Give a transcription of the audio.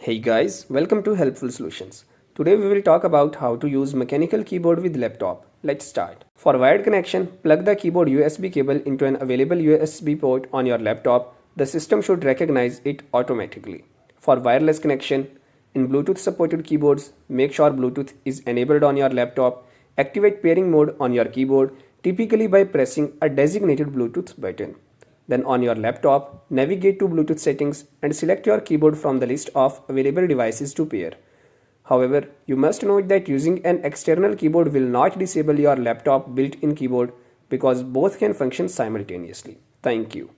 Hey guys, welcome to Helpful Solutions. Today we will talk about how to use mechanical keyboard with laptop. Let's start. For wired connection, plug the keyboard USB cable into an available USB port on your laptop. The system should recognize it automatically. For wireless connection, in Bluetooth supported keyboards, make sure Bluetooth is enabled on your laptop. Activate pairing mode on your keyboard, typically by pressing a designated Bluetooth button. Then on your laptop, navigate to Bluetooth settings and select your keyboard from the list of available devices to pair. However, you must note that using an external keyboard will not disable your laptop built-in keyboard because both can function simultaneously. Thank you.